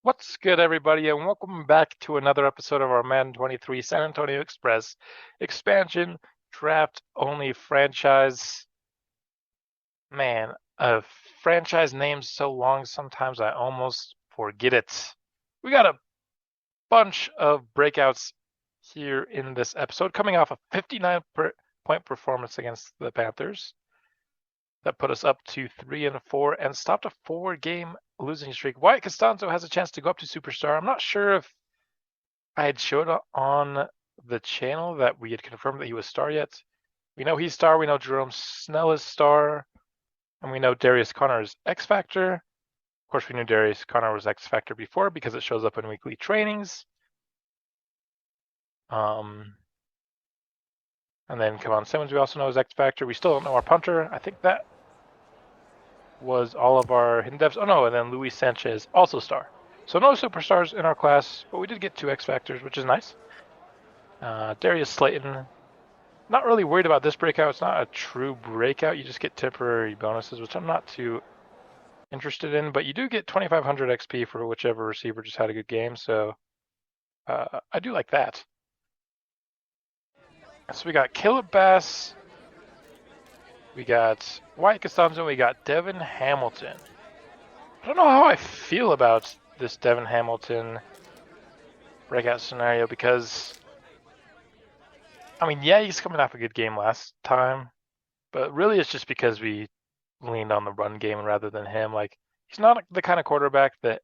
What's good, everybody, and welcome back to another episode of our Madden 23 San Antonio Express expansion draft only franchise. Man, a franchise name so long sometimes I almost forget it. We got a bunch of breakouts here in this episode, coming off a 59-point performance against the Panthers. That put us up to 3-4 and stopped a 4-game losing streak. Wyatt Costanzo has a chance to go up to superstar. I'm not sure if I had showed on the channel that we had confirmed that he was star yet. We know he's star. We know Jerome Snell is star, and we know Darius Connor is X Factor. Of course, we knew Darius Connor was X Factor before because it shows up in weekly trainings. And then Kevon Simmons, we also know is X Factor. We still don't know our punter. I think that was all of our hidden devs. Oh no, and then Luis Sanchez, also star. So no superstars in our class, but we did get 2 X Factors, which is nice. Darius Slayton, not really worried about this breakout. It's not a true breakout. You just get temporary bonuses, which I'm not too interested in, but you do get 2,500 XP for whichever receiver just had a good game, so I do like that. So we got Caleb Bass, we got Wyatt Costanzo, we got Devin Hamilton. I don't know how I feel about this Devin Hamilton breakout scenario because, I mean, yeah, he's coming off a good game last time, but really it's just because we leaned on the run game rather than him. Like, he's not the kind of quarterback that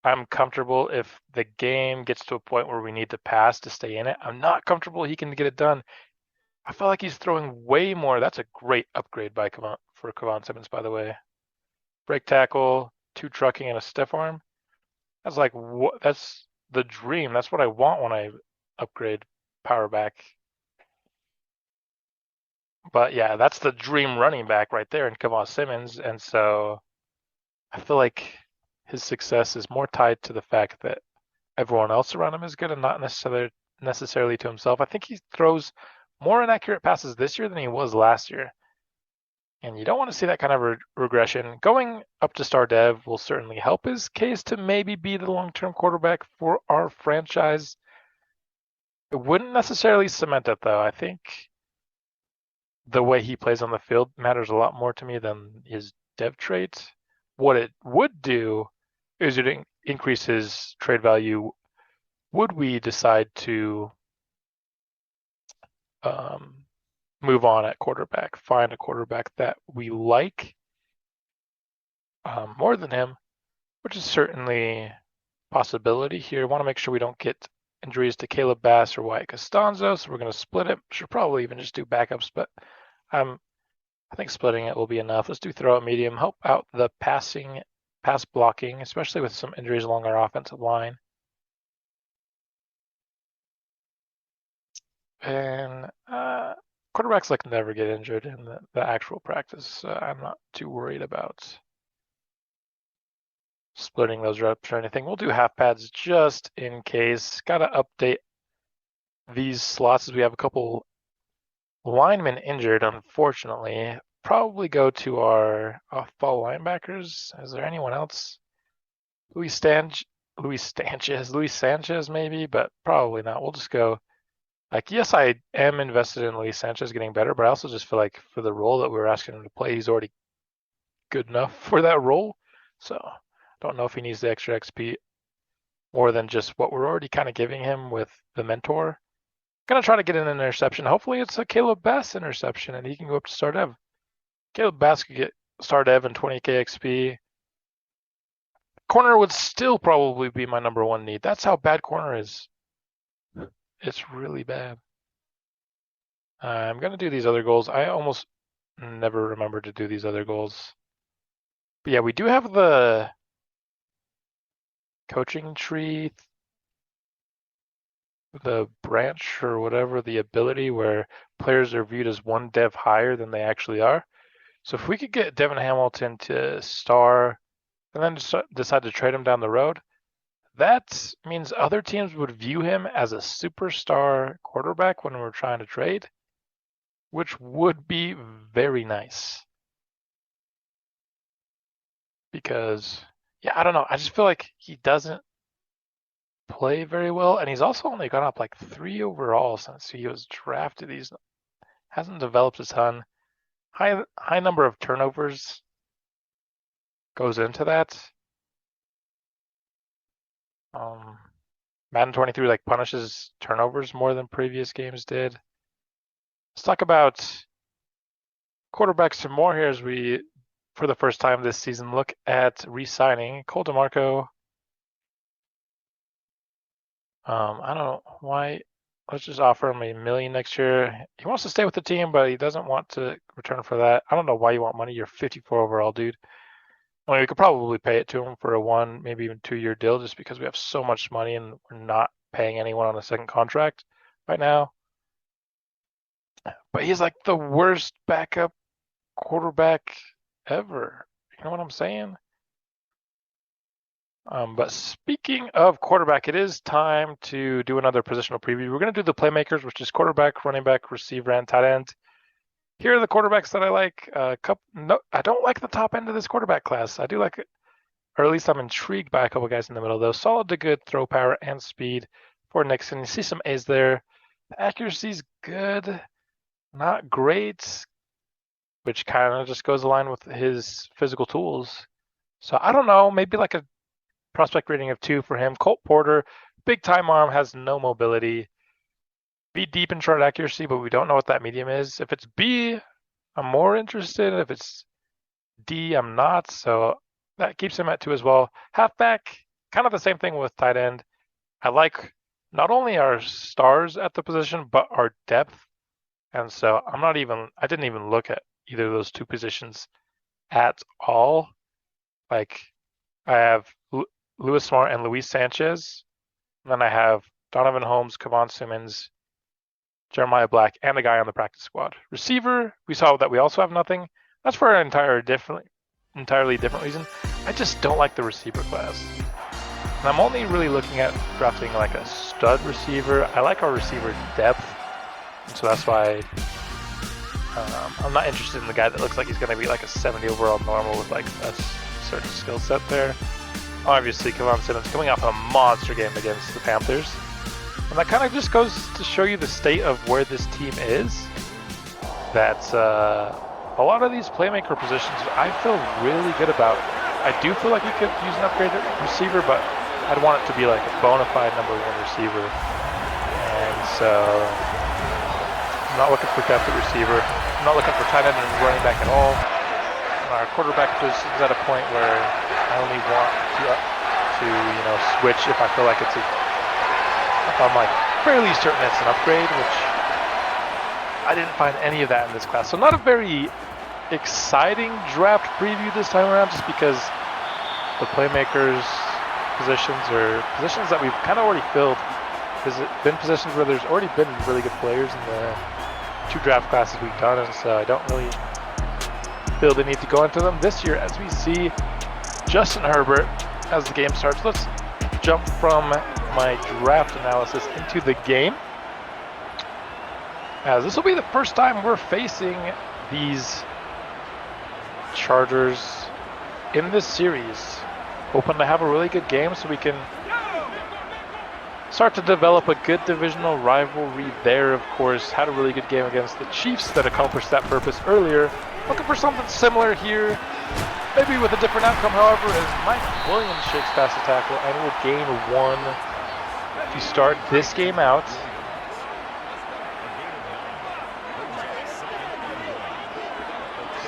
I'm comfortable if the game gets to a point where we need to pass to stay in it. I'm not comfortable he can get it done. I feel like he's throwing way more. That's a great upgrade for Kevon Simmons, by the way. Break tackle, 2 trucking, and a stiff arm. That's like what? That's the dream. That's what I want when I upgrade power back. But yeah, that's the dream running back right there in Kevon Simmons, and so I feel like his success is more tied to the fact that everyone else around him is good and not necessarily to himself. I think he throws more inaccurate passes this year than he was last year. And you don't want to see that kind of regression. Going up to star dev will certainly help his case to maybe be the long-term quarterback for our franchise. It wouldn't necessarily cement it, though. I think the way he plays on the field matters a lot more to me than his dev trait. What it would do is it increase his trade value. Would we decide to move on at quarterback, find a quarterback that we like more than him, which is certainly a possibility here. Want to make sure we don't get injuries to Caleb Bass or Wyatt Costanzo, so we're going to split it. Should probably even just do backups, but I think splitting it will be enough. Let's do throw out medium, help out the pass blocking, especially with some injuries along our offensive line. And quarterbacks like never get injured in the actual practice. I'm not too worried about splitting those reps or anything. We'll do half pads just in case. Got to update these slots as we have a couple linemen injured, unfortunately. Probably go to our off-ball linebackers. Is there anyone else? Luis Sanchez maybe, but probably not. We'll just go. Like, yes, I am invested in Luis Sanchez getting better, but I also just feel like for the role that we were asking him to play, he's already good enough for that role. So I don't know if he needs the extra XP more than just what we're already kind of giving him with the mentor. Gonna try to get an interception. Hopefully it's a Caleb Bass interception and he can go up to start ev. Caleb Bass could get start ev and 20k XP. Corner would still probably be my number 1 need. That's how bad corner is. It's really bad. I'm gonna do these other goals. I almost never remember to do these other goals. But yeah, we do have the coaching tree, the branch or whatever, the ability where players are viewed as 1 dev higher than they actually are. So if we could get Devin Hamilton to star and then decide to trade him down the road, that means other teams would view him as a superstar quarterback when we're trying to trade, which would be very nice. Because, yeah, I don't know. I just feel like he doesn't play very well, and he's also only gone up like 3 overall since he was drafted. He's hasn't developed a ton. High number of turnovers goes into that. Madden 23 like punishes turnovers more than previous games did. Let's talk about quarterbacks some more here as we, for the first time this season, look at re-signing Cole DeMarco. I don't know why. Let's just offer him $1 million next year. He wants to stay with the team, but he doesn't want to return for that. I don't know why you want money. You're 54 overall, dude. I mean, we could probably pay it to him for a 1, maybe even 2-year deal just because we have so much money and we're not paying anyone on a second contract right now. But he's like the worst backup quarterback ever. You know what I'm saying? But speaking of quarterback, it is time to do another positional preview. We're going to do the playmakers, which is quarterback, running back, receiver, and tight end. Here are the quarterbacks that I like. No, I don't like the top end of this quarterback class. I do like it, or at least I'm intrigued by a couple guys in the middle, though. Solid to good throw power and speed for Nixon. You see some A's there. The accuracy's good, not great, which kind of just goes along with his physical tools. So I don't know, maybe like a prospect rating of 2 for him. Colt Porter, big time arm, has no mobility. B deep in short accuracy, but we don't know what that medium is. If it's B, I'm more interested. If it's D, I'm not. So that keeps him at 2 as well. Halfback, kind of the same thing with tight end. I like not only our stars at the position, but our depth. And so I didn't even look at either of those 2 positions at all. Like I have Louis Smart and Luis Sanchez. And then I have Donovan Holmes, Kevon Simmons, Jeremiah Black, and the guy on the practice squad. Receiver, we saw that we also have nothing. That's for an entirely different reason. I just don't like the receiver class. And I'm only really looking at drafting like a stud receiver. I like our receiver depth. And so that's why I'm not interested in the guy that looks like he's going to be like a 70 overall normal with like a certain skill set there. Obviously, Kevon Simmons coming off a monster game against the Panthers. And that kind of just goes to show you the state of where this team is. That a lot of these playmaker positions I feel really good about. I do feel like we could use an upgraded receiver, but I'd want it to be like a bona fide #1 receiver. And so I'm not looking for depth at receiver. I'm not looking for tight end and running back at all. Our quarterback position is at a point where I only want to switch if I feel like if I'm like fairly certain it's an upgrade, which I didn't find any of that in this class. So not a very exciting draft preview this time around, just because the playmakers positions are positions that we've kind of already filled. Because it's been positions where there's already been really good players in the 2 draft classes we've done, and so I don't really feel the need to go into them this year as we see Justin Herbert as the game starts. Let's jump from my draft analysis into the game, as this will be the first time we're facing these Chargers in this series. Hoping to have a really good game so we can start to develop a good divisional rivalry there. Of course, had a really good game against the Chiefs that accomplished that purpose earlier. Looking for something similar here, maybe with a different outcome, however, as Mike Williams shakes past the tackle and will gain 1 to start this game out.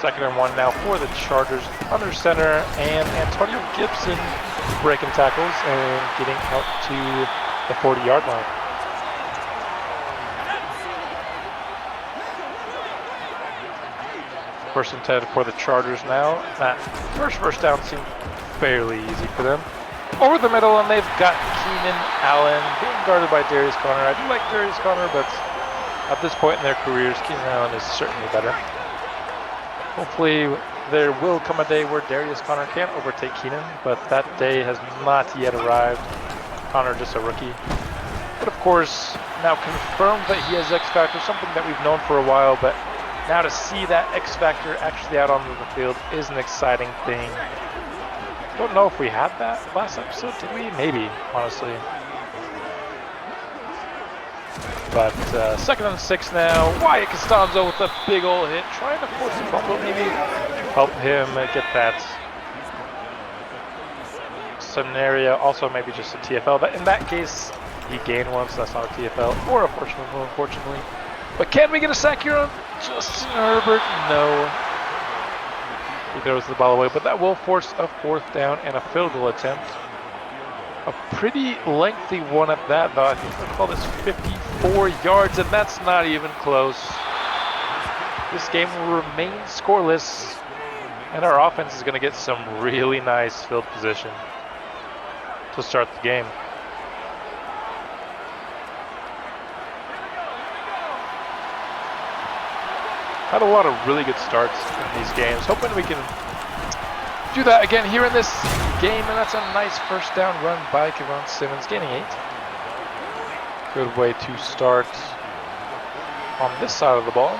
Second and 1 now for the Chargers under center, and Antonio Gibson breaking tackles and getting out to the 40-yard line. First and 10 for the Chargers now. That first down seemed fairly easy for them. Over the middle, and they've got Keenan Allen being guarded by Darius Conner. I do like Darius Conner, but at this point in their careers, Keenan Allen is certainly better. Hopefully, there will come a day where Darius Conner can't overtake Keenan, but that day has not yet arrived. Conner just a rookie. But of course, now confirmed that he has X Factor, something that we've known for a while, but now to see that X Factor actually out onto the field is an exciting thing. Don't know if we had that last episode, did we? Maybe, honestly. But 2nd and 6 now. Wyatt Costanzo with a big old hit, trying to force a fumble, maybe help him get that scenario. Also, maybe just a TFL. But in that case, he gained one, so that's not a TFL or a fortunate one, unfortunately. But can we get a sack here on Justin Herbert? No. He throws the ball away, but that will force a 4th down and a field goal attempt. A pretty lengthy one at that, though. I think we'll call this 54 yards, and that's not even close. This game will remain scoreless, and our offense is going to get some really nice field position to start the game. Had a lot of really good starts in these games. Hoping we can do that again here in this game, and that's a nice 1st down run by Kevon Simmons, gaining 8. Good way to start on this side of the ball.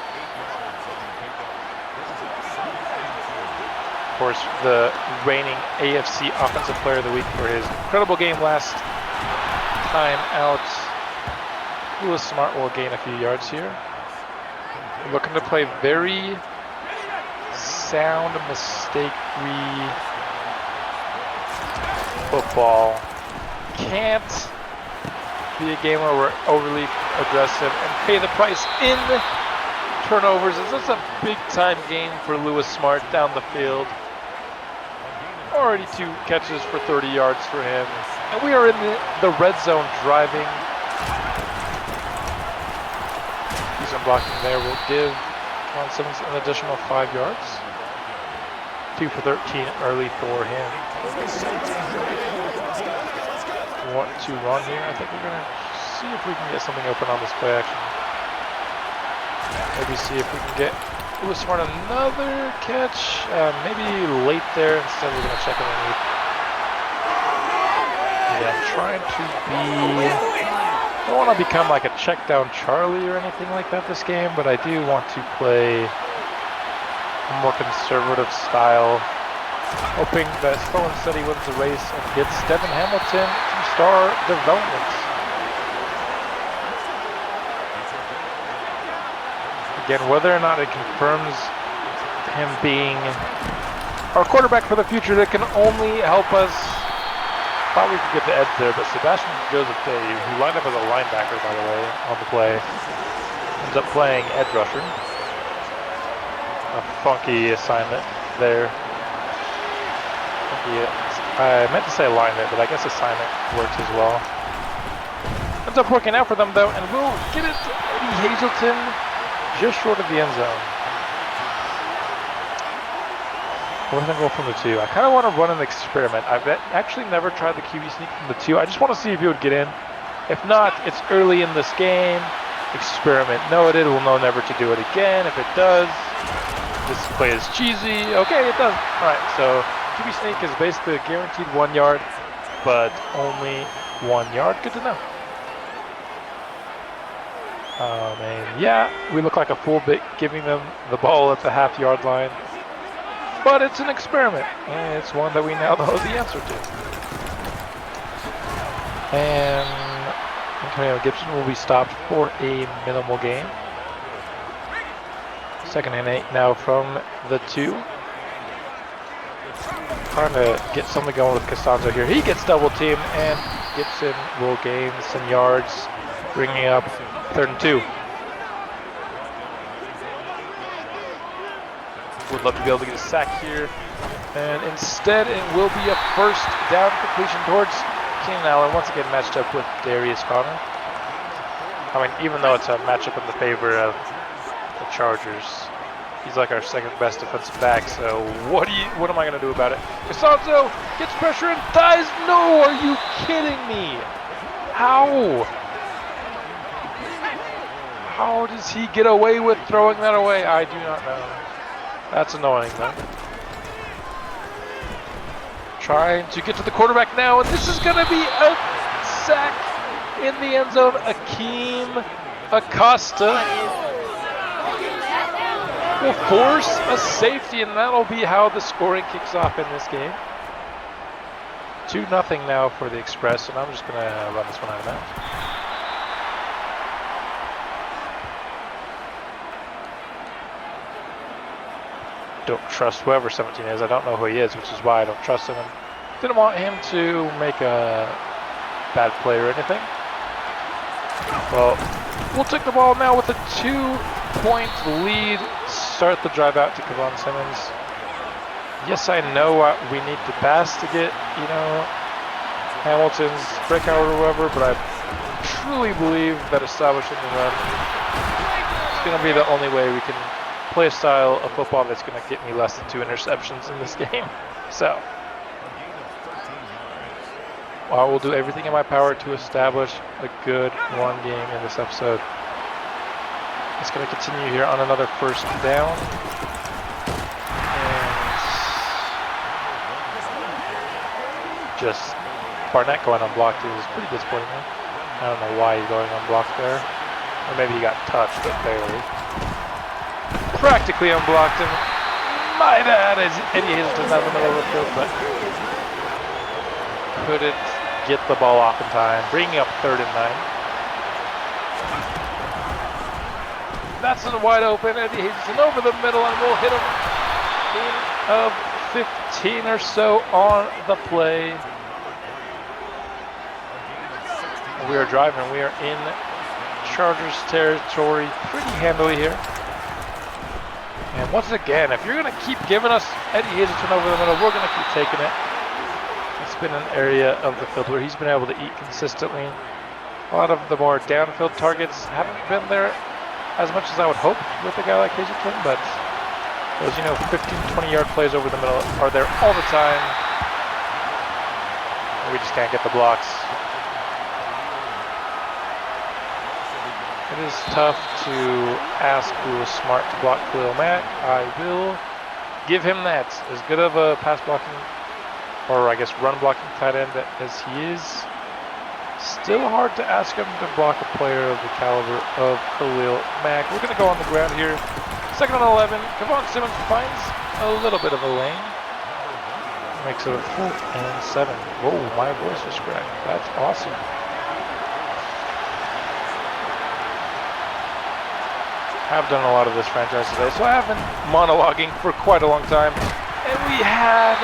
Of course, the reigning AFC Offensive Player of the Week for his incredible game last time out. Lewis Smart will gain a few yards here. Looking to play very sound, mistake-free football. Can't be a game where we're overly aggressive and pay the price in turnovers. This is a big-time game for Lewis Smart down the field. Already 2 catches for 30 yards for him. And we are in the red zone driving. Decent blocking there will give Kevon Simmons an additional 5 yards. 2 for 13 early for him. Want to run here. I think we're going to see if we can get something open on this play action. Maybe see if we can get Lewis Smart another catch. Maybe late there. Instead, we're going to check underneath. Yeah, I'm trying to be... I don't want to become like a check down Charlie or anything like that this game, but I do want to play a more conservative style, hoping that Slow and Steady wins the race and gets Devin Hamilton to star development. Again, whether or not it confirms him being our quarterback for the future, that can only help us. Thought we could get the edge there, but Sebastian Joseph, who lined up as a linebacker, by the way, on the play, ends up playing edge rusher. A funky assignment there. I meant to say alignment, but I guess assignment works as well. Ends up working out for them, though, and we'll get it to Eddie Hazelton just short of the end zone. We're going to go from the 2. I kind of want to run an experiment. I've actually never tried the QB sneak from the 2. I just want to see if he would get in. If not, it's early in this game. Experiment noted. We'll know never to do it again. If it does, this play is cheesy. Okay, it does. All right, so QB sneak is basically a guaranteed 1 yard, but only 1 yard. Good to know. And yeah, we look like a full bit giving them the ball at the half-yard line. But it's an experiment, and it's one that we now know the answer to. And Antonio Gibson will be stopped for a minimal gain. 2nd and 8 now from the 2. Trying to get something going with Costanzo here. He gets double teamed, and Gibson will gain some yards, bringing up 3rd and 2. Would love to be able to get a sack here, and instead it will be a 1st down completion towards Keenan Allen, once again matched up with Darius Connor. I mean, even though it's a matchup in the favor of the Chargers, he's like our 2nd best defensive back, so what am I going to do about it? Costanzo gets pressure and dies. No, are you kidding me? How? How does he get away with throwing that away? I do not know. That's annoying, though. Trying to get to the quarterback now, and this is going to be a sack in the end zone. Akeem Acosta will force a safety, and that'll be how the scoring kicks off in this game. 2-0 now for the Express, and I'm just going to run this one out of bounds. don't trust whoever 17 is. I don't know who he is, which is why I don't trust him. And didn't want him to make a bad play or anything. Well, we'll take the ball now with a 2-point lead. Start the drive out to Kevon Simmons. Yes, I know we need to pass to get, Hamilton's breakout or whatever, but I truly believe that establishing the run is going to be the only way we can play a style of football that's going to get me less than 2 interceptions in this game. So, I will do everything in my power to establish a good run game in this episode. It's going to continue here on another first down. And just Barnett going unblocked is pretty disappointing. I don't know why he's going unblocked there. Or maybe he got touched, but barely. Practically unblocked him. My bad, as Eddie Hazelton's out in the middle of the field, but couldn't get the ball off in time, bringing up 3rd and 9. That's a wide open. Eddie Hazelton over the middle, and we'll hit him in of 15 or so on the play. We are driving. We are in Chargers territory pretty handily here. And once again, if you're going to keep giving us Eddie Hazelton over the middle, we're going to keep taking it. It's been an area of the field where he's been able to eat consistently. A lot of the more downfield targets haven't been there as much as I would hope with a guy like Hazelton, but those, 15, 20-yard plays over the middle are there all the time. We just can't get the blocks. It is tough to ask who is smart to block Khalil Mack. I will give him that. As good of a pass blocking, or I guess run blocking tight end as he is, still hard to ask him to block a player of the caliber of Khalil Mack. We're going to go on the ground here. 2nd and 11. Kevon Simmons finds a little bit of a lane. Makes it a 4th and 7. Whoa, my voice was cracked. That's awesome. I've done a lot of this franchise today, so I have been monologuing for quite a long time. And we had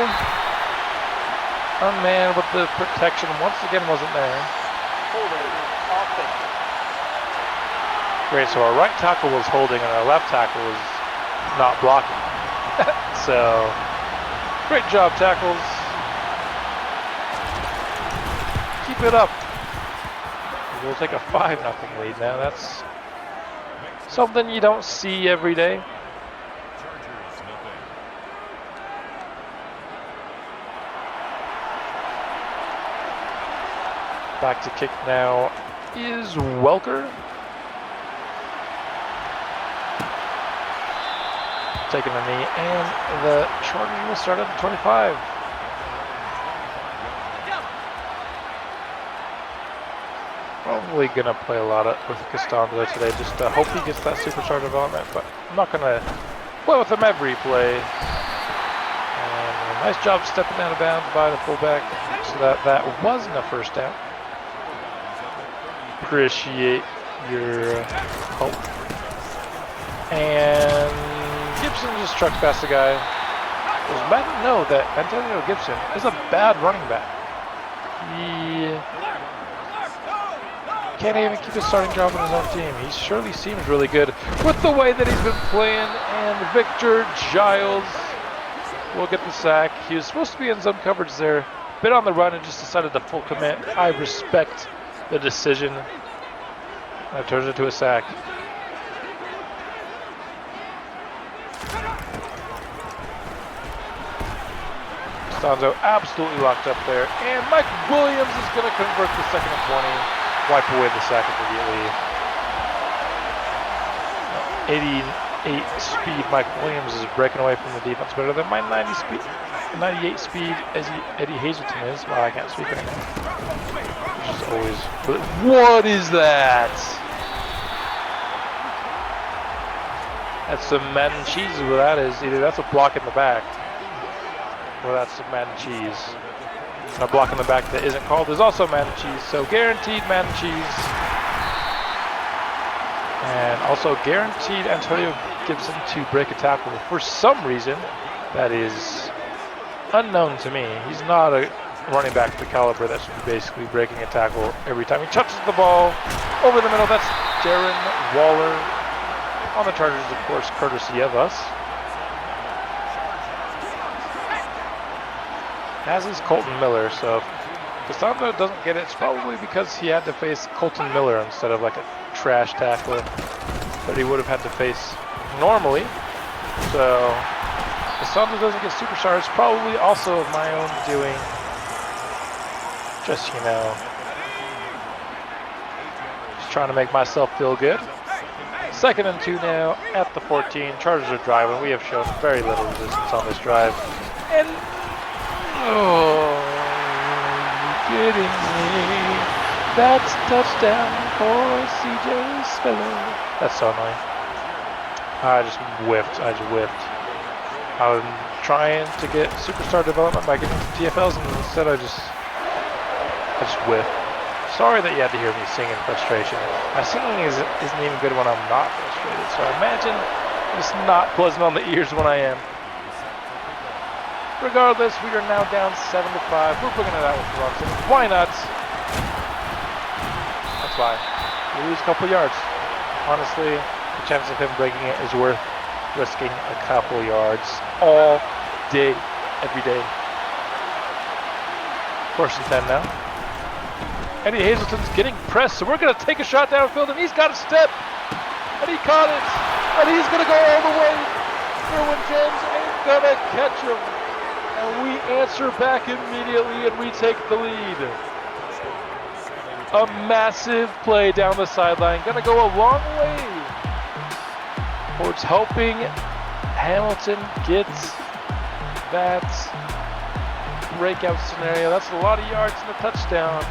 a man with the protection once again wasn't there. Great, so our right tackle was holding and our left tackle was not blocking. So, great job, tackles. Keep it up. We'll take a 5-0 lead now. That's something you don't see every day. Back to kick now is Welker. Taking a knee, and the Chargers will start at the 25. Probably going to play a lot with Costanzo today, just to hope he gets that superstar development, but I'm not going to play with him every play. And a nice job stepping out of bounds by the fullback, so that wasn't a first down. Appreciate your help. And Gibson just trucks past the guy. Does Madden know that Antonio Gibson is a bad running back? He can't even keep his starting job on his own team. He surely seems really good with the way that he's been playing. And Victor Giles will get the sack. He was supposed to be in some coverage there, bit on the run and just decided to full commit. I respect the decision. That turns into a sack. Costanzo absolutely locked up there. And Mike Williams is going to convert the 2nd and 20. Wipe away the sack immediately. 88 speed. Mike Williams is breaking away from the defense better than my 98 speed as Eddie Hazelton is. Well, I can't speak anymore. Which is always. What is that? That's some Madden cheese. Is what that is. Either that's a block in the back, or that's some Madden cheese. And a block in the back that isn't called is also Madden cheese. So guaranteed Madden cheese. And also guaranteed Antonio Gibson to break a tackle. For some reason, that is unknown to me. He's not a running back of the caliber that should be basically breaking a tackle every time he touches the ball over the middle. That's Darren Waller on the Chargers, of course, courtesy of us. As is Colton Miller, so if Costanzo doesn't get it, it's probably because he had to face Colton Miller instead of like a trash tackler that he would have had to face normally. So Costanzo doesn't get superstars, probably also of my own doing. Just, you know, just trying to make myself feel good. 2nd and 2 now at the 14. Chargers are driving. We have shown very little resistance on this drive. And, oh, you're kidding me. That's a touchdown for CJ Spiller. That's so annoying. I just whiffed. I'm trying to get superstar development by getting some TFLs, and instead I just whiffed. Sorry that you had to hear me sing in frustration. My singing isn't even good when I'm not frustrated, so I imagine it's not pleasant on the ears when I am. Regardless, we are now down 7-5. We're bringing it out with Robinson. Why not? That's why. We lose a couple yards. Honestly, the chance of him breaking it is worth risking a couple yards all day, every day. 1st and 10 now. Eddie Hazelton's getting pressed, so we're going to take a shot downfield, and he's got a step, and he caught it, and he's going to go all the way. Derwin James ain't going to catch him, and we answer back immediately, and we take the lead. A massive play down the sideline, going to go a long way towards helping Hamilton get that breakout scenario. That's a lot of yards and a touchdown.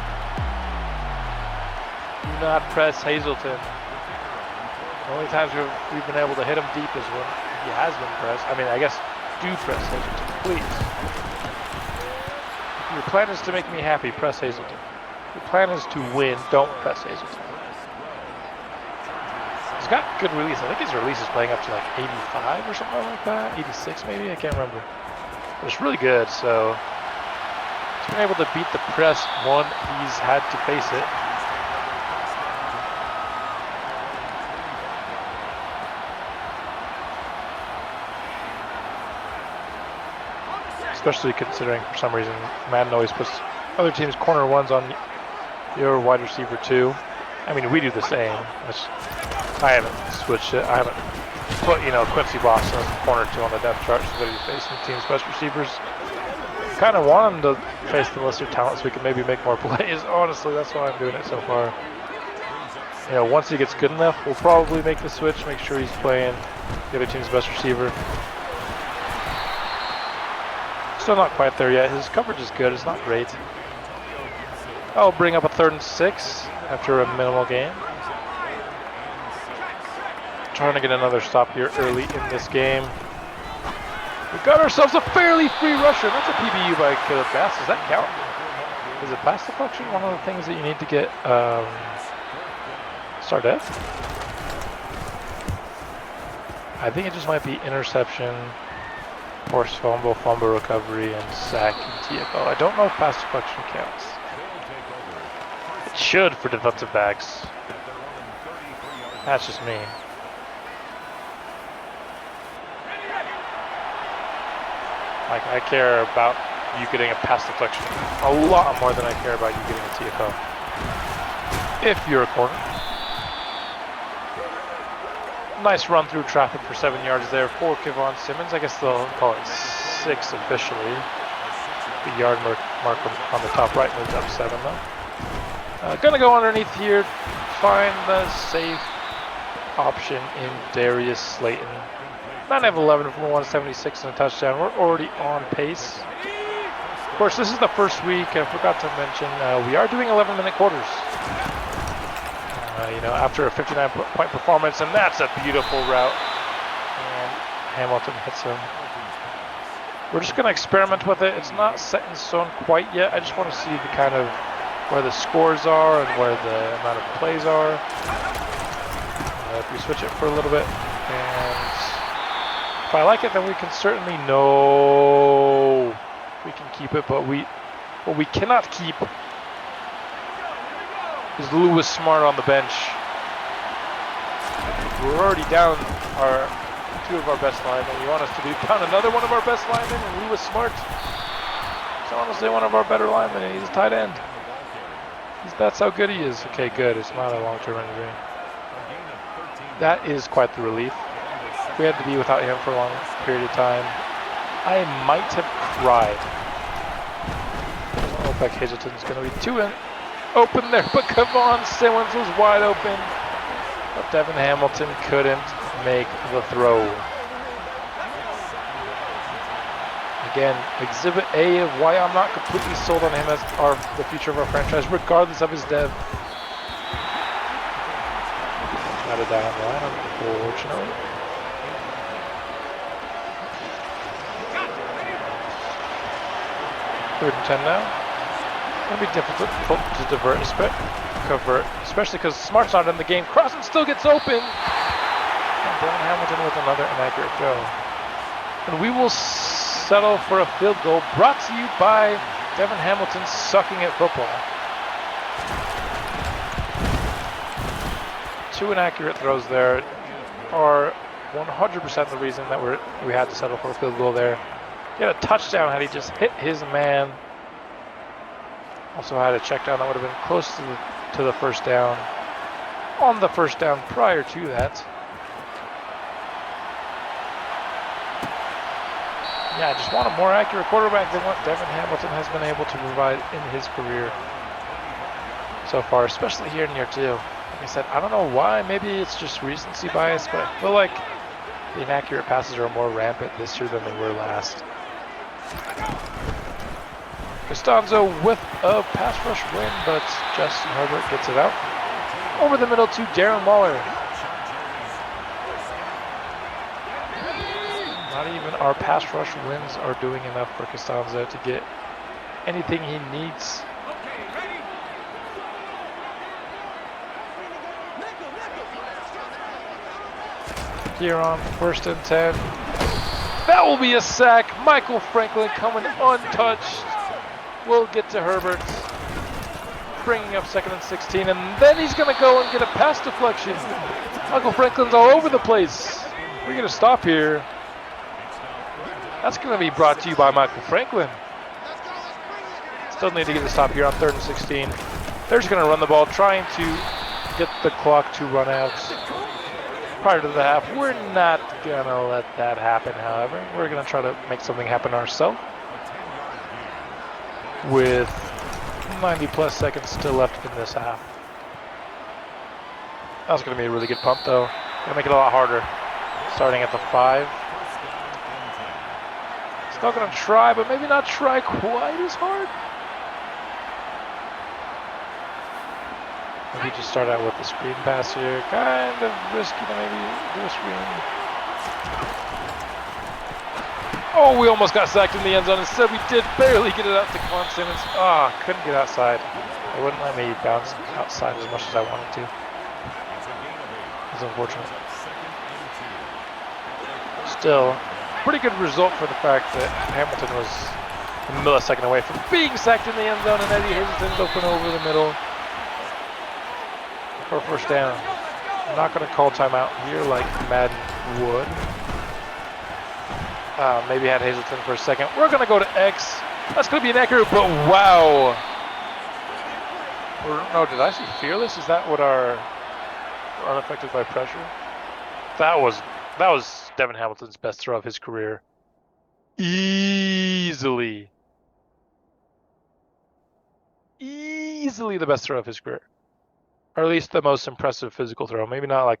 Do not press Hazelton. The only times we've been able to hit him deep is when he has been pressed. I mean, I guess do press Hazelton, please. If your plan is to make me happy, press Hazelton. If your plan is to win, don't press Hazelton. He's got good release. I think his release is playing up to like 85 or something like that. 86 maybe, I can't remember. But it's really good, so he's been able to beat the press when he's had to face it. Especially considering, for some reason, Madden always puts other teams' corner ones on your wide receiver too. I mean, we do the same. I haven't switched it. I haven't put, you know, Quincy Boston as corner 2 on the depth chart so that he's facing team's best receivers. Kind of want him to face the lesser talent so we can maybe make more plays. Honestly, that's why I'm doing it so far. You know, once he gets good enough, we'll probably make the switch, make sure he's playing the other team's best receiver. Still not quite there yet. His coverage is good. It's not great. I'll bring up a 3rd and 6 after a minimal gain. Trying to get another stop here early in this game. We got ourselves a fairly free rusher. That's a PBU by Caleb Bass. Does that count? Is it pass deflection one of the things that you need to get star dev? I think it just might be interception, forced fumble, fumble recovery, and sack and TFL. I don't know if pass deflection counts. It should for defensive backs. That's just me. Like, I care about you getting a pass deflection a lot more than I care about you getting a TFL. If you're a corner. Nice run through traffic for 7 yards there for Kevon Simmons. I guess they'll call it 6 officially. The yard mark on the top right moves up 7 though. Gonna go underneath here, find the safe option in Darius Slayton. 9 of 11 for 176 and a touchdown. We're already on pace. Of course, this is the first week. I forgot to mention we are doing 11-minute quarters. You know, after a 59-point performance, and that's a beautiful route. And Hamilton hits him. We're just going to experiment with it. It's not set in stone quite yet. I just want to see the kind of where the scores are and where the amount of plays are. If we switch it for a little bit. And if I like it, then we can certainly know we can keep it. But what we cannot keep is Lewis Smart on the bench. We're already down our two of our best linemen. You want us to be down another one of our best linemen, and Lewis Smart? He's honestly one of our better linemen, and he's a tight end. That's how good he is. Okay, good. It's not a long-term injury. That is quite the relief. We had to be without him for a long period of time. I might have cried. It doesn't look like Hazelton's going to be too open there, but come on, Simmons was wide open. But Devin Hamilton couldn't make the throw. Again, exhibit A of why I'm not completely sold on him as the future of our franchise, regardless of his dev. Got it down the line, unfortunately. Third and 10 now. It'll be difficult to convert, especially because Smart's not in the game. Crossan still gets open. And Devin Hamilton with another inaccurate throw. And we will settle for a field goal brought to you by Devin Hamilton sucking at football. Two inaccurate throws there are 100% the reason that we had to settle for a field goal there. He had a touchdown had he just hit his man. Also had a check down that would have been close to the first down. On the first down prior to that. Yeah, I just want a more accurate quarterback than what Devin Hamilton has been able to provide in his career so far, especially here in year 2. Like I said, I don't know why. Maybe it's just recency bias, but I feel like the inaccurate passes are more rampant this year than they were last. Costanzo with a pass rush win, but Justin Herbert gets it out. Over the middle to Darren Waller. Not even our pass rush wins are doing enough for Costanzo to get anything he needs. Here on 1st and 10. That will be a sack. Michael Franklin coming untouched. We'll get to Herbert. Bringing up 2nd and 16. And then he's going to go and get a pass deflection. Michael Franklin's all over the place. We're going to stop here. That's going to be brought to you by Michael Franklin. Still need to get a stop here on 3rd and 16. They're just going to run the ball, trying to get the clock to run out prior to the half. We're not going to let that happen, however. We're going to try to make something happen ourselves. With 90+ seconds still left in this half. That was going to be a really good pump, though. Going to make it a lot harder. Starting at the 5. Still going to try, but maybe not try quite as hard. Maybe just start out with the screen pass here. Kind of risky to maybe do a screen. Oh, we almost got sacked in the end zone. Instead, we did barely get it out to Quan Simmons. Ah, couldn't get outside. They wouldn't let me bounce outside as much as I wanted to. It's unfortunate. Still, pretty good result for the fact that Hamilton was a millisecond away from being sacked in the end zone, and Eddie Hazelton's open over the middle for 1st down. I'm not going to call timeout here like Madden would. Maybe had Hazelton for a second. We're going to go to X. That's going to be inaccurate, but wow. No, did I see fearless? Is that what our unaffected by pressure? That was Devin Hamilton's best throw of his career. Easily the best throw of his career. Or at least the most impressive physical throw. Maybe not like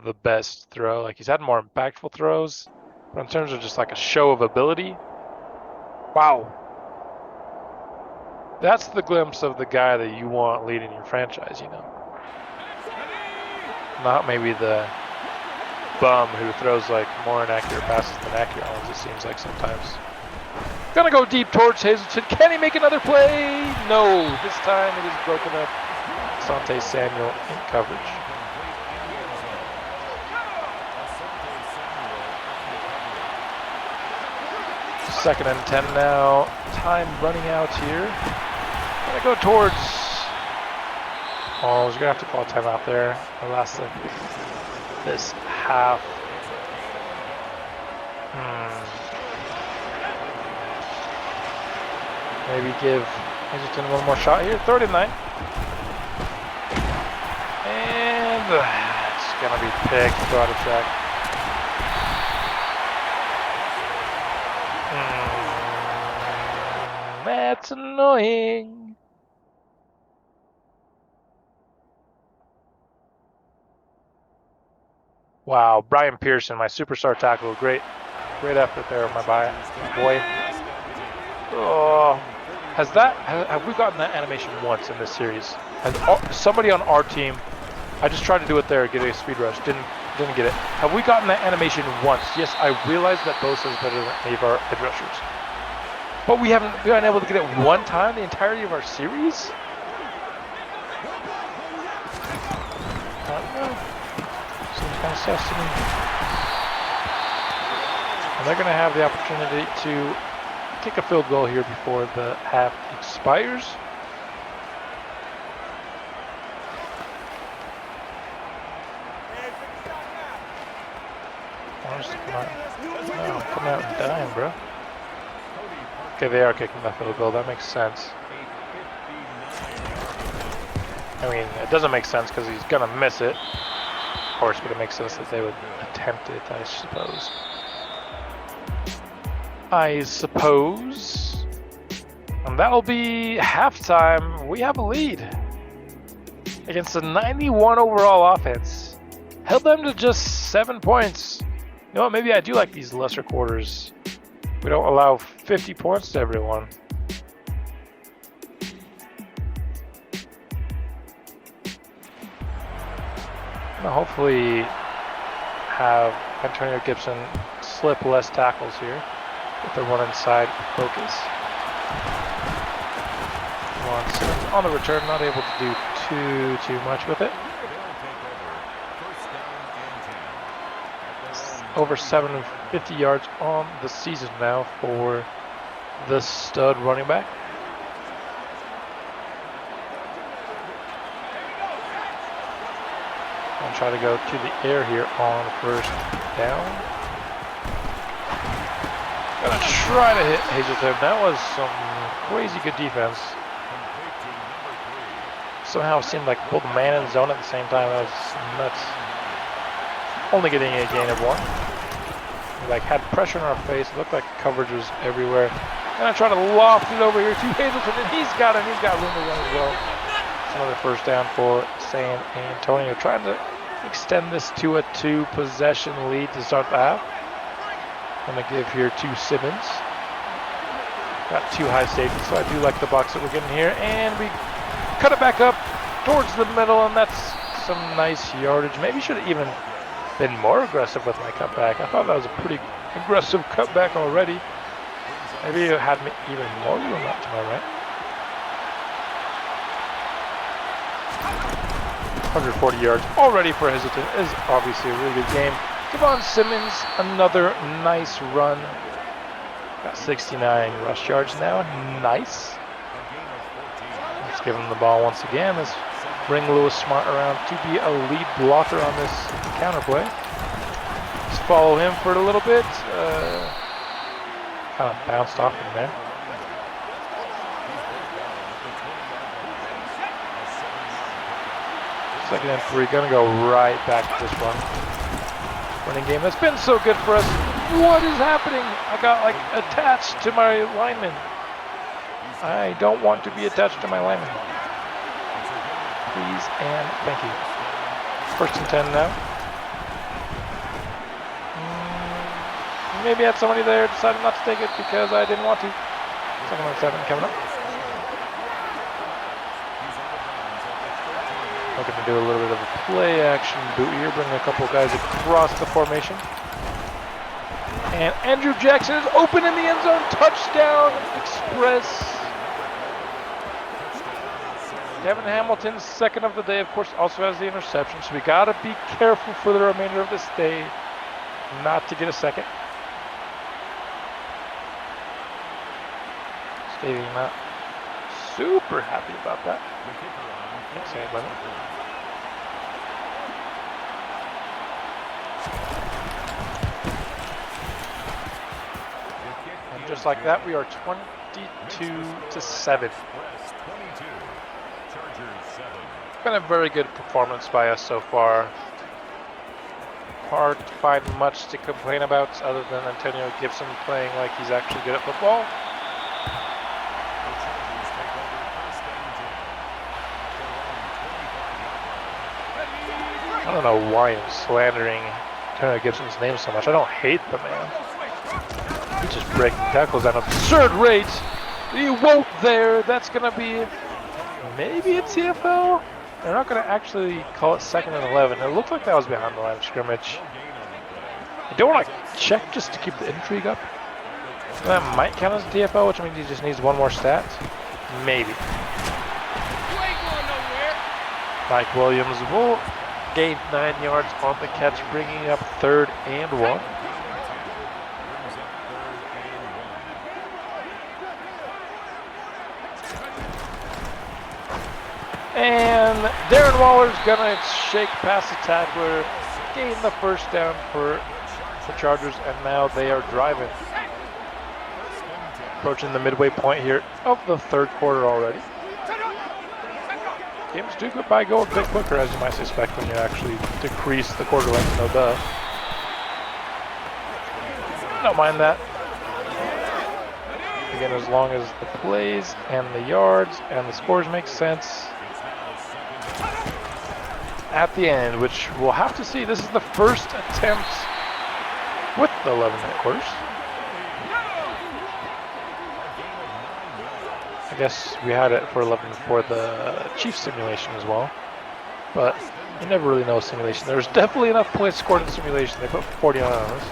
the best throw. Like he's had more impactful throws. But in terms of just like a show of ability, wow. That's the glimpse of the guy that you want leading your franchise, you know. Not maybe the bum who throws like more inaccurate passes than accurate ones, it seems like sometimes. Gonna go deep towards Hazelton. Can he make another play? No. This time it is broken up. Asante Samuel in coverage. 2nd and 10 now. Time running out here. Gonna go towards. Oh, we're gonna have to call a timeout there. The last of this half. Maybe give Hazleton one more shot here. 3rd and 9. And it's gonna be picked. Go out of track. That's annoying. Wow, Brian Pearson, my superstar tackle. Great effort there, my boy. Oh, have we gotten that animation once in this series? Has somebody on our team? I just tried to do it there, get a speed rush. Didn't get it. Have we gotten that animation once? Yes, I realize that Bosa is better than any of our edge rushers, but we haven't been able to get it one time the entirety of our series. I don't know. Seems kind of sus to me. And they're going to have the opportunity to kick a field goal here before the half expires. Come out and dime, bro. Okay, they are kicking that field goal. That makes sense. I mean, it doesn't make sense because he's going to miss it, of course, but it makes sense that they would attempt it, I suppose. And that'll be halftime. We have a lead against a 91 overall offense. Held them to just 7 points. You know what? Maybe I do like these lesser quarters. We don't allow 50 points to everyone. Gonna hopefully have Antonio Gibson slip less tackles here with the run inside focus. On the return, not able to do too much with it. Over 750 yards on the season now for the stud running back. I'll try to go to the air here on 1st down. Gonna try to hit Hazleton. That was some crazy good defense. Somehow it seemed like both man and zone at the same time. That was nuts. Only getting a gain of 1. We had pressure in our face. It looked like coverage was everywhere. And I try to loft it over here to Hazleton, and he's got room to run as well. It's another 1st down for San Antonio. Trying to extend this to a 2-possession lead to start the half. I'm going to give here to Simmons. Got 2 high safeties, so I do like the box that we're getting here. And we cut it back up towards the middle, and that's some nice yardage. Maybe should have even been more aggressive with my cutback. I thought that was a pretty aggressive cutback already. Maybe it had me even more room up to my right. 140 yards already for Hazleton is obviously a really good game. Devon Simmons, another nice run. Got 69 rush yards now. Nice. Let's give him the ball once again. Let's bring Lewis Smart around to be a lead blocker on this counter play. Just follow him for a little bit. Kind of bounced off him there. Second and 3, gonna go right back to this running game that's been so good for us. What is happening? I got attached to my lineman. I don't want to be attached to my lineman. Please and thank you. 1st and 10 now. Maybe I had somebody there, decided not to take it because I didn't want to. 2nd and 7 coming up. Looking to do a little bit of a play action boot here, bring a couple guys across the formation. And Andrew Jackson is open in the end zone. Touchdown Express. Kevin Hamilton's 2nd of the day, of course, also has the interception. So we got to be careful for the remainder of this day not to get a 2nd. Maybe not super happy about that. Thanks, anybody. And just like that, we are 22-7. It's been a very good performance by us so far. Hard to find much to complain about other than Antonio Gibson playing like he's actually good at football. I don't know why I'm slandering Antonio Gibson's name so much. I don't hate the man. He's just breaking tackles at an absurd rate. He won't there. That's going to be maybe a TFL. They're not going to actually call it 2nd and 11. It looked like that was behind the line of scrimmage. I don't want to check just to keep the intrigue up. That might count as a TFL, which means he just needs one more stat. Maybe. Mike Williams will gain 9 yards on the catch, bringing up 3rd and 1. And Darren Waller's gonna shake past the tackler, gain the first down for the Chargers, and now they are driving. Approaching the midway point here of the 3rd quarter already. Games do go by a bit quicker, as you might suspect, when you actually decrease the quarter length, no duh. Don't mind that. Again, as long as the plays and the yards and the scores make sense. At the end, which we'll have to see. This is the first attempt with the 11-minute quarters. I guess we had it for 11 for the Chiefs simulation as well, but you never really know simulation. There's definitely enough points scored in simulation. They put 49 on us.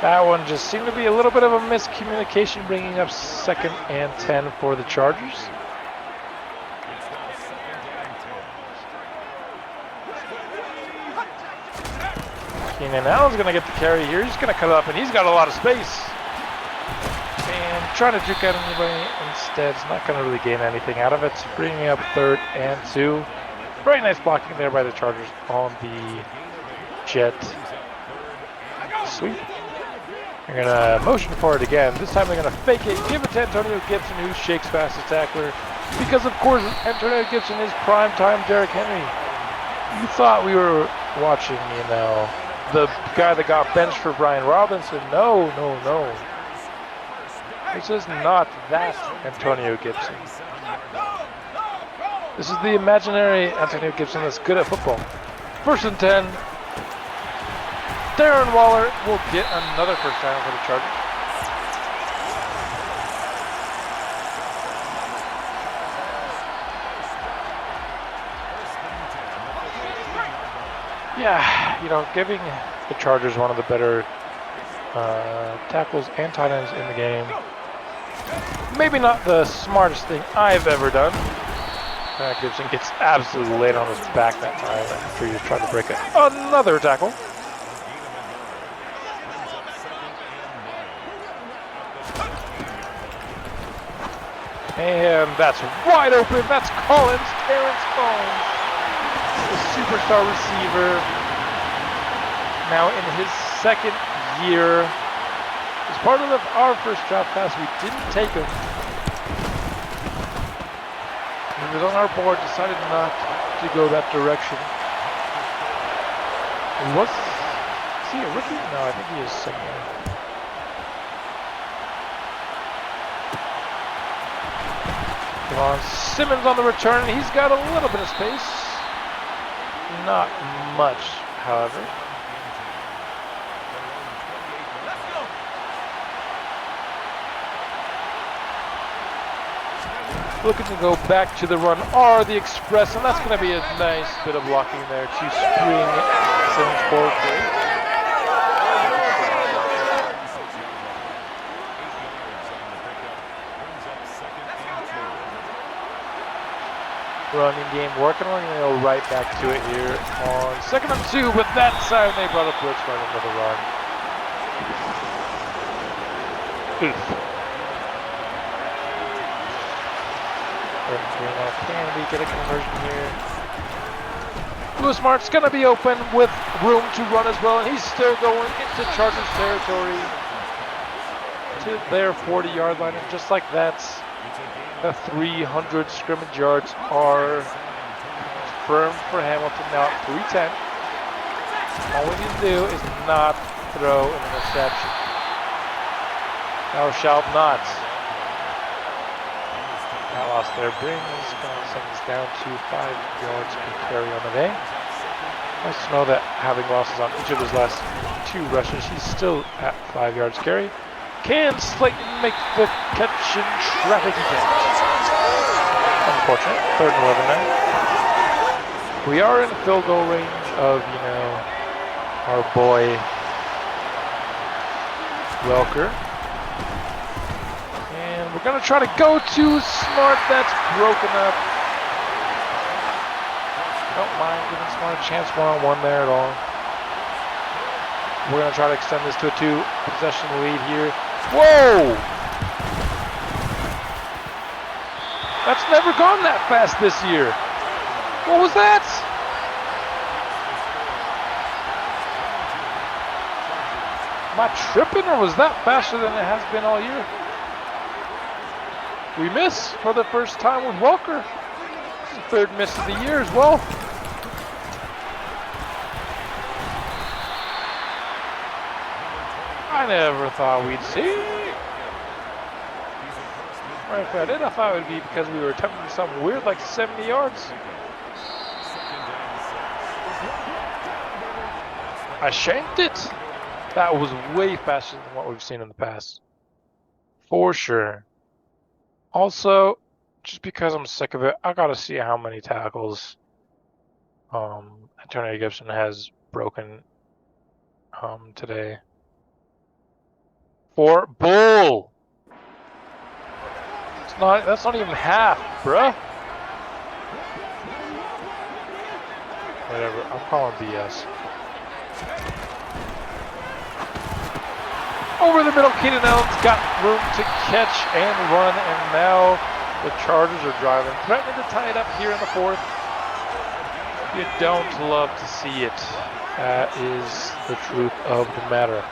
That one just seemed to be a little bit of a miscommunication, bringing up 2nd and 10 for the Chargers. Keenan Allen's going to get the carry here. He's going to cut it up, and he's got a lot of space. And trying to juke out anybody instead is not going to really gain anything out of it. Bringing up 3rd and 2. Very nice blocking there by the Chargers on the jet sweep. They're going to motion for it again. This time they're going to fake it, give it to Antonio Gibson, who shakes past the tackler. Because, of course, Antonio Gibson is prime-time Derrick Henry. You thought we were watching, the guy that got benched for Brian Robinson. No. This is not that Antonio Gibson. This is the imaginary Antonio Gibson that's good at football. 1st and 10. Darren Waller will get another first down for the Chargers. Yeah, giving the Chargers one of the better tackles and tight ends in the game. Maybe not the smartest thing I've ever done. Gibson gets absolutely laid on his back that time after he was trying to break another tackle. And that's wide open. That's Terrence Collins, the superstar receiver. Now in his 2nd year. As part of our first draft class, we didn't take him. He was on our board, decided not to go that direction. Is he a rookie? No, I think he is somewhere. Devon Simmons on the return. He's got a little bit of space. Not much, however. Looking to go back to the run are the Express, and that's going to be a nice bit of blocking there to spring Simmons forward. Running game working on, go right back to it here on 2nd and 2, but that time they brought up blitz for another run. Oof. now. Can we get a conversion here? Lewis Mart's going to be open with room to run as well, and he's still going into Chargers territory to their 40-yard line, and just like that, the 300 scrimmage yards are confirmed for Hamilton now at 310. All we need to do is not throw an interception. Thou shalt not. That loss there brings us down to 5 yards per carry on the day. Nice to know that having losses on each of his last 2 rushes, he's still at 5 yards carry. Can Slayton make the catch in traffic? He can't. Unfortunate. 3rd and 11 now. We are in field goal range of, our boy Welker. And we're going to try to go to Smart. That's broken up. Don't mind giving Smart a chance one-on-one there at all. We're going to try to extend this to a 2-possession lead here. Whoa! That's never gone that fast this year. What was that? Am I tripping, or was that faster than it has been all year? We miss for the first time with Welker. It's the 3rd miss of the year as well. I never thought we'd see. Or if I did, I thought it would be because we were attempting something weird like 70 yards. I shanked it. That was way faster than what we've seen in the past. For sure. Also, just because I'm sick of it, I gotta see how many tackles Antonio Gibson has broken today. For bull. That's not even half, bruh. Whatever, I'm calling BS. Over the middle, Keenan Allen's got room to catch and run, and now the Chargers are driving, threatening to tie it up here in the 4th. You don't love to see it. That is the truth of the matter.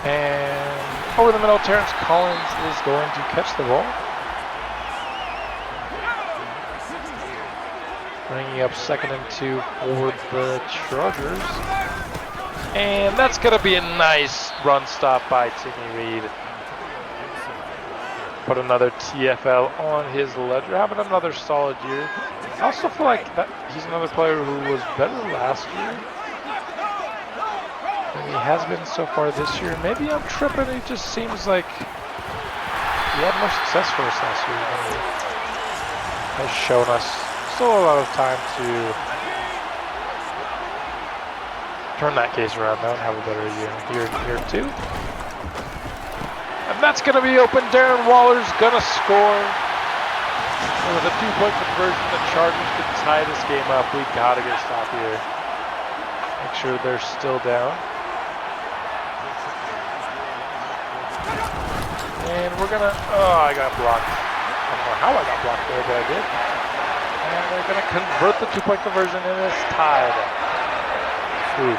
And over the middle, Terrence Collins is going to catch the ball. Bringing up 2nd and 2 for the Chargers. And that's going to be a nice run stop by Timmy Reed. Put another TFL on his ledger. Having another solid year. I also feel like that he's another player who was better last year than he has been so far this year. Maybe I'm tripping. It just seems like he had more success for us last year than he has shown us. Still a lot of time to turn that case around though and have a better year here too. And that's going to be open. Darren Waller's going to score. And with a 2-point conversion, the Chargers can tie this game up. We got to get a stop here. Make sure they're still down. And we're going to... Oh, I got blocked. I don't know how I got blocked there, but I did. And they're going to convert the 2-point conversion, and it's tied. Ooh.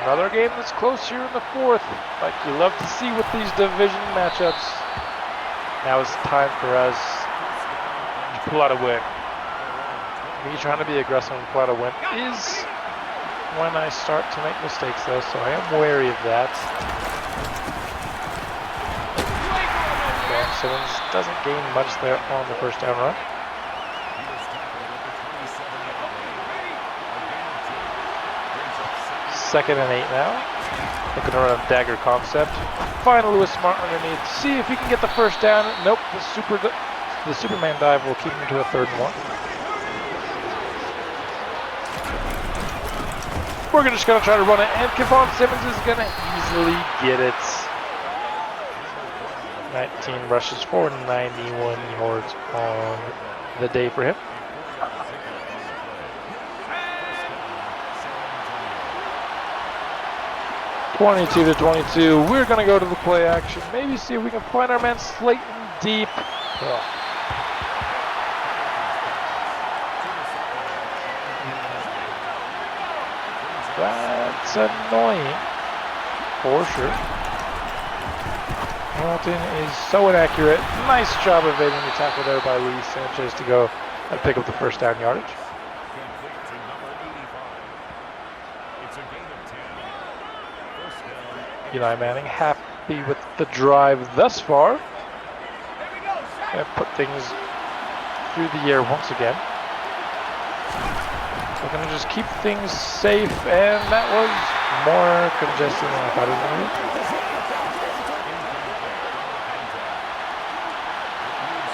Another game that's close here in the 4th, like you love to see with these division matchups. Now it's time for us to pull out a win. Me trying to be aggressive and pull out a win is when I start to make mistakes though, so I am wary of that. Dan Simmons doesn't gain much there on the first down run. Second and 8 now. Looking to run a dagger concept. Find Lewis Smart underneath. See if he can get the first down. Nope. The Superman dive will keep him to a 3rd and 1. We're just going to try to run it, and Kevon Simmons is going to easily get it. 19 rushes for 91 yards on the day for him. 22-22. We're going to go to the play action. Maybe see if we can find our man Slayton deep. Oh. That's annoying, for sure. Hamilton is so inaccurate. Nice job evading the tackle there by Luis Sanchez to go and pick up the first down yardage. Eli Manning happy with the drive thus far. And put things through the air once again. We're going to just keep things safe, and that was more congested than I thought it was going to be.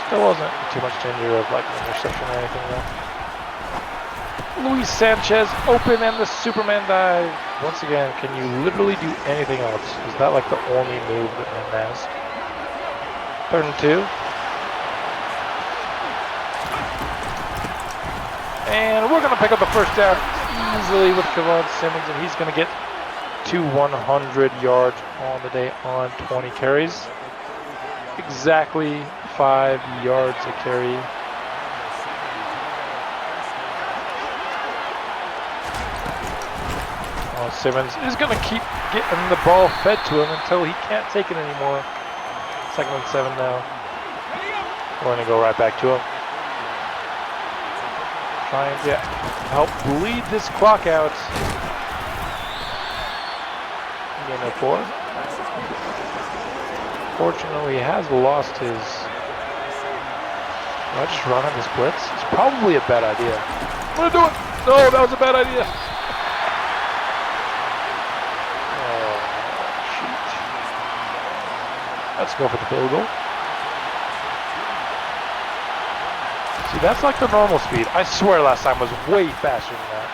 Still wasn't too much danger of like an interception or anything though. Luis Sanchez open and the Superman dive. Once again, can you literally do anything else? Is that like the only move that man has? 3rd and 2. And we're going to pick up the first down easily with Kevon Simmons, and he's going to get to 100 yards on the day on 20 carries. Exactly 5 yards a carry. Simmons is going to keep getting the ball fed to him until he can't take it anymore. 2nd and 7 now. We're going to go right back to him. Trying to help bleed this clock out. Gain of 4. Fortunately, he has lost his... Do I just run on this blitz? It's probably a bad idea. I'm going to do it! No, that was a bad idea. Oh, shoot. Let's go for the field goal. See, that's like the normal speed. I swear last time was way faster than that.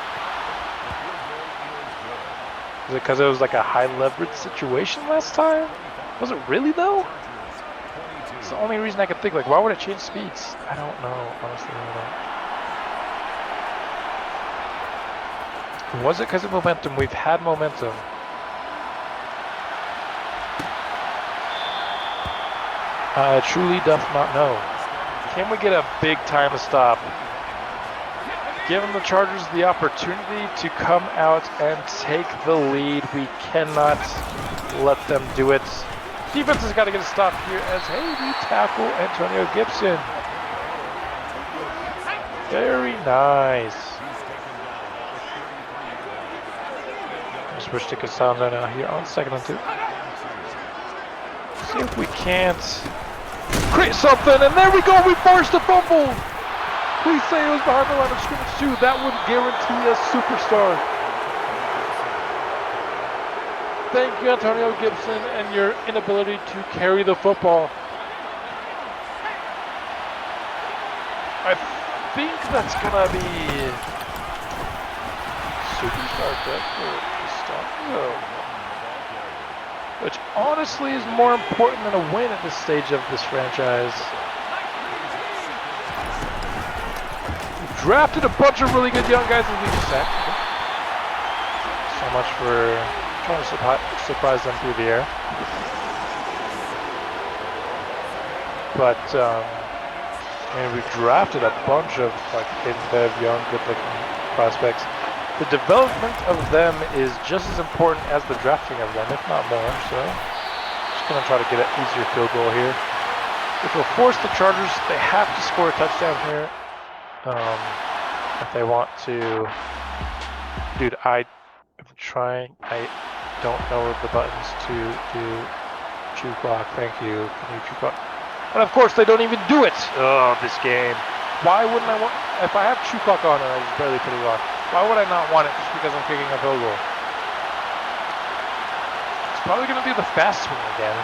Is it because it was like a high leverage situation last time? Was it really though? It's the only reason I could think, like, why would it change speeds? I don't know, honestly, I don't know. Was it because of momentum? We've had momentum. I truly doth not know. Can we get a big time stop? Giving the Chargers the opportunity to come out and take the lead. We cannot let them do it. Defense has got to get a stop here as, hey, we tackle Antonio Gibson. Very nice. Switch to Cassandra now here on 2nd and 2. See if we can't create something, and there we go, we forced a fumble. Please say it was behind the line of scrimmage too. That would guarantee a superstar. Thank you, Antonio Gibson, and your inability to carry the football. I think that's gonna be superstar depth or stop. Which honestly is more important than a win at this stage of this franchise. We've drafted a bunch of really good young guys, as we just said. So much for trying to surprise them through the air. But, I mean, we've drafted a bunch of like young, good-looking prospects. The development of them is just as important as the drafting of them, if not more. So, just going to try to get an easier field goal here, which will force the Chargers. They have to score a touchdown here if they want to. Dude, I'm trying. I don't know the buttons to do chew clock. Thank you. Can you chew clock? And of course, they don't even do it. Oh, this game. Why wouldn't I want? If I have chew clock on and I just barely put it on, why would I not want it just because I'm kicking a field goal? It's probably going to be the fast swing again.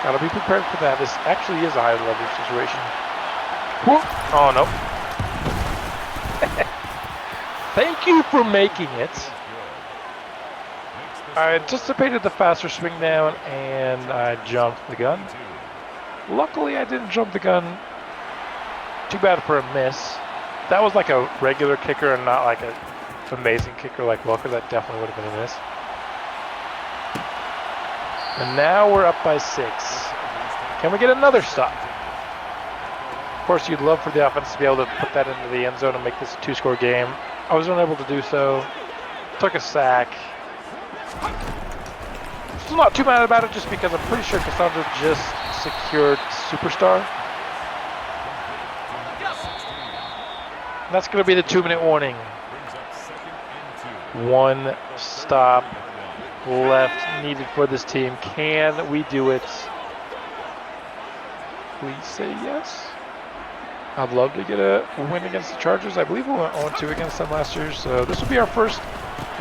Gotta be prepared for that. This actually is a high leverage situation. Whoop. Oh, no. Thank you for making it. I anticipated the faster swing down and I jumped the gun. Luckily, I didn't jump the gun. Too bad for a miss. That was like a regular kicker and not like an amazing kicker like Welker. That definitely would have been a miss. And now we're up by 6. Can we get another stop? Of course, you'd love for the offense to be able to put that into the end zone and make this a 2-score game. I was unable to do so. Took a sack. Still not too mad about it just because I'm pretty sure Cassandra just secured Superstar. And that's going to be the 2-minute warning. 1 stop left needed for this team. Can we do it? Please say yes. I'd love to get a win against the Chargers. I believe we went 0-2 against them last year, so this will be our first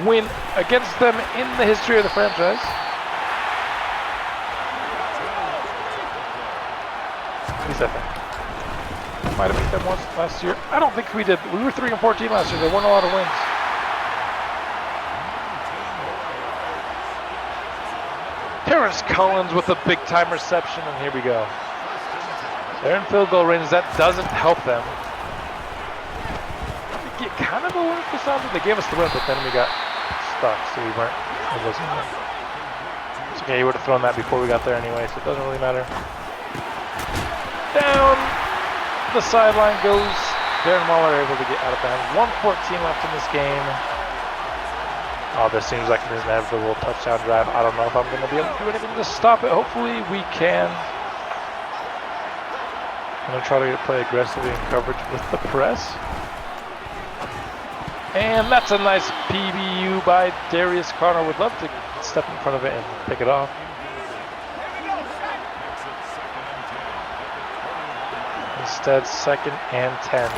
win against them in the history of the franchise. At least I think. Might have beat them once last year. I don't think we did. We were 3-14 last year. They won a lot of wins. Terrence Collins with a big-time reception, and here we go. They're in field goal range. That doesn't help them. We get kind of a win for something. They gave us the win, but then we got stuck, so we weren't. It wasn't. It's okay. You would have thrown that before we got there anyway, so it doesn't really matter. Down the sideline goes Darren Waller, able to get out of bounds. 1:14 left in this game. Oh, this seems like an inevitable touchdown drive. I don't know if I'm going to be able to do anything to stop it. Hopefully we can. I'm going to try to play aggressively in coverage with the press. And that's a nice PBU by Darius Carter. Would love to step in front of it and pick it off. Instead, 2nd and 10.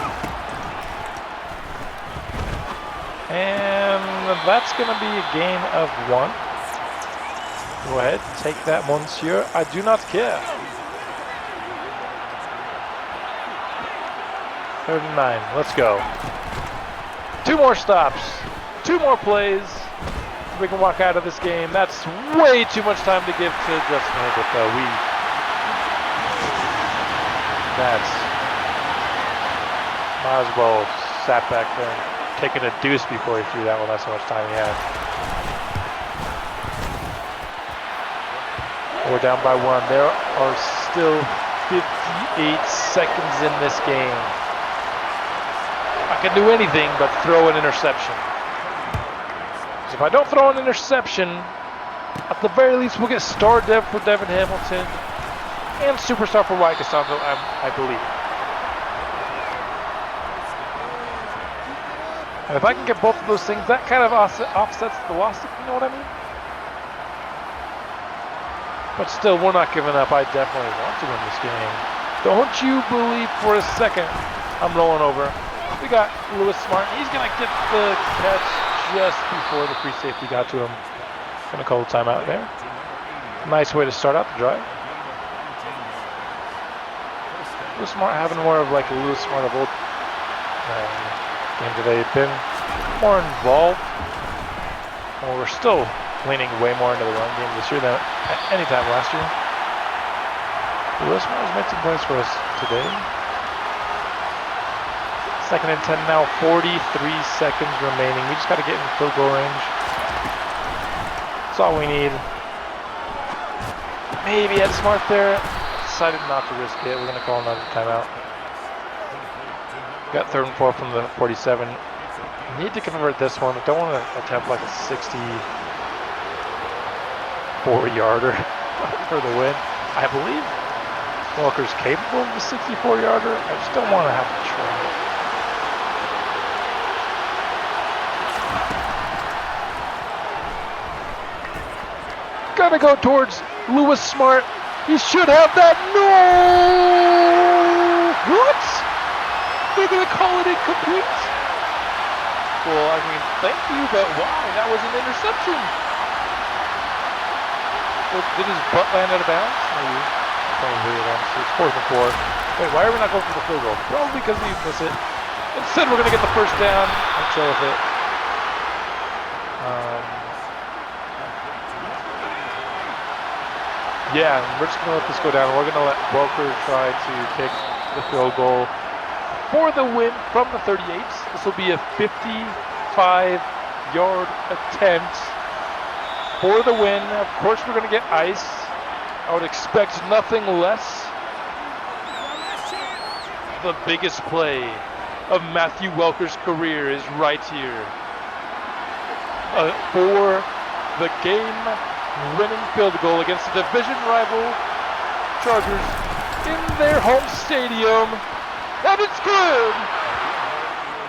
And that's going to be a gain of 1. Go ahead, take that, monsieur. I do not care. 3rd and 9. Let's go. 2 more stops. 2 more plays. We can walk out of this game. That's way too much time to give to Justin Herbert, though. Might as well sat back there and taken a deuce before he threw that one. That's how much time he had. We're down by 1. There are still 58 seconds in this game. I can do anything but throw an interception. If I don't throw an interception, at the very least we'll get star dev for Devin Hamilton and superstar for Wyatt Cassandra, I believe. And if I can get both of those things, that kind of offsets the loss, if you know what I mean? But still, we're not giving up. I definitely want to win this game. Don't you believe for a second I'm rolling over. We got Lewis Smart. He's going to get the catch just before the free safety got to him. Going to call a timeout there. Nice way to start out the drive. Lewis Smart having more of like a Lewis Smart of old game today. Been more involved. Well, we're still leaning way more into the run game this year than at any time last year. Lewis Smart has made some plays for us today. 2nd and 10 now, 43 seconds remaining. We just got to get in field goal range. That's all we need. Maybe Ed Smart there. Decided not to risk it. We're going to call another timeout. Got 3rd and 4 from the 47. Need to convert this one. Don't want to attempt like a 64-yarder for the win. I believe Walker's capable of a 64-yarder. I just don't want to have to try it. Gonna go towards Lewis Smart. He should have that. No! What? They're gonna call it incomplete? Well, I mean, thank you, but wow, that was an interception. Well, did his butt land out of bounds? Maybe. Probably it honestly. It's 4th and 4. Wait, why are we not going for the field goal? Probably because we miss it. Instead, we're gonna get the 1st down and chill with it. Yeah, we're just going to let this go down. We're going to let Welker try to kick the field goal for the win from the 38. This will be a 55-yard attempt. for the win. Of course, we're going to get ice. I would expect nothing less. The biggest play of Matthew Welker's career is right here. For the game-winning field goal against the division rival Chargers in their home stadium. And it's good!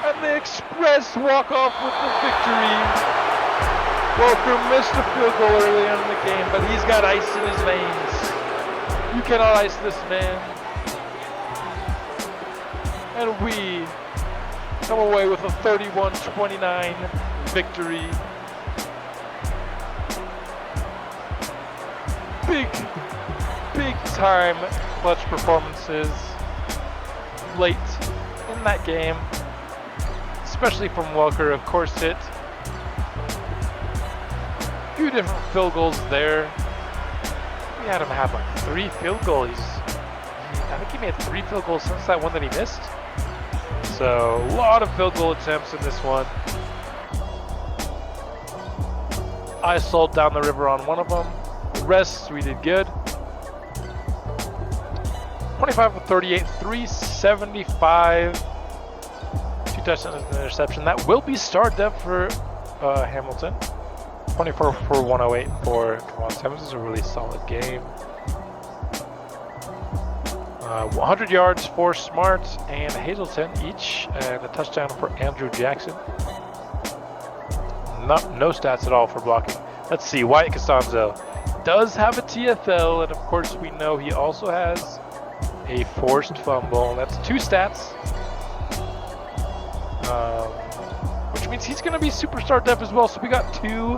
And the Express walk off with the victory. Welker missed a field goal early on in the game, but he's got ice in his veins. You cannot ice this man. And we come away with a 31-29 victory. Big time clutch performances late in that game, especially from Welker. Of course, hit a few different field goals there. We had him have like 3 field goals. I think he made 3 field goals since that one that he missed. So a lot of field goal attempts in this one. I sold down the river on one of them. The rest we did good. 25 of 38, 375. 2 touchdowns and an interception. That will be star depth for Hamilton. 24 for 108 for Kawan Simmons. Is a really solid game. 100 yards for Smart and Hazelton each, and a touchdown for Andrew Jackson. No stats at all for blocking. Let's see, Wyatt Costanzo does have a TFL, and of course we know he also has a forced fumble. That's 2 stats, which means he's going to be superstar depth as well. So we got 2